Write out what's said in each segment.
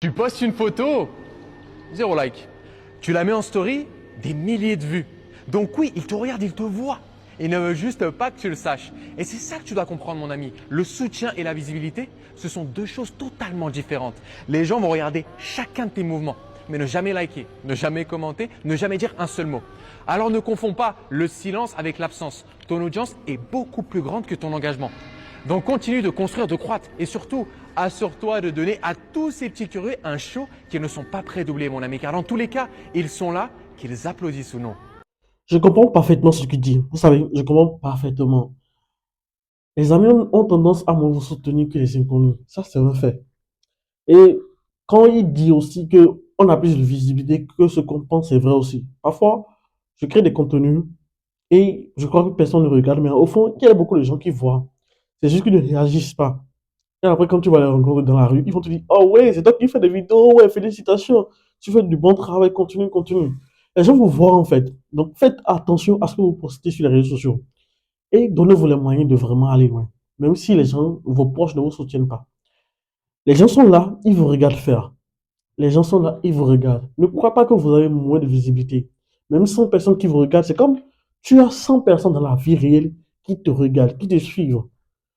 Tu postes une photo, zéro like. Tu la mets en story, des milliers de vues. Donc oui, il te regarde, il te voit. Il ne veut juste pas que tu le saches. Et c'est ça que tu dois comprendre, mon ami. Le soutien et la visibilité, ce sont deux choses totalement différentes. Les gens vont regarder chacun de tes mouvements, mais ne jamais liker, ne jamais commenter, ne jamais dire un seul mot. Alors ne confonds pas le silence avec l'absence. Ton audience est beaucoup plus grande que ton engagement. Donc continue de construire, de croître et surtout, assure-toi de donner à tous ces petits curieux un show qu'ils ne sont pas prêts d'oublier, mon ami. Car dans tous les cas, ils sont là, qu'ils applaudissent ou non. Je comprends parfaitement ce que tu dis. Vous savez, je comprends parfaitement. Les amis ont tendance à moins vous soutenir que les inconnus. Ça, c'est un fait. Et quand il dit aussi que on a plus de visibilité que ce qu'on pense, c'est vrai aussi. Parfois, je crée des contenus et je crois que personne ne regarde, mais au fond, il y a beaucoup de gens qui voient. C'est juste qu'ils ne réagissent pas. Et après, quand tu vas les rencontrer dans la rue, ils vont te dire, oh ouais, c'est toi qui fais des vidéos, ouais, félicitations. Tu fais du bon travail, continue, continue. Les gens vous voient en fait. Donc faites attention à ce que vous postez sur les réseaux sociaux. Et donnez-vous les moyens de vraiment aller loin. Même si les gens, vos proches ne vous soutiennent pas. Les gens sont là, ils vous regardent faire. Les gens sont là, ils vous regardent. Ne crois pas que vous avez moins de visibilité. Même 100 personnes qui vous regardent, c'est comme tu as 100 personnes dans la vie réelle qui te regardent, qui te suivent.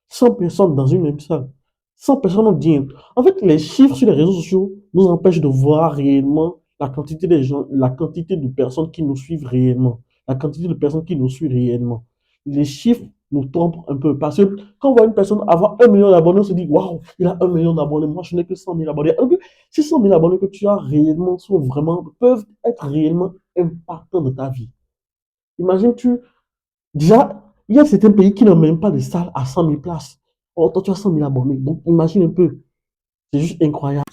100 personnes dans une même salle. 100 personnes ont dit. En fait, les chiffres sur les réseaux sociaux nous empêchent de voir réellement la quantité des gens, la quantité de personnes qui nous suivent réellement, la quantité de personnes qui nous suivent réellement. Les chiffres nous trompent un peu parce que quand on voit une personne avoir 1 million d'abonnés, on se dit waouh, il a 1 million d'abonnés, moi je n'ai que 100 000 abonnés. Alors que ces 100 000 abonnés que tu as réellement sont vraiment, peuvent être réellement impactants de ta vie. Imagine, déjà, il y a certains pays qui n'ont même pas de salle à 100 000 places. Or, toi, tu as 100 000 abonnés. Donc, imagine un peu. C'est juste incroyable.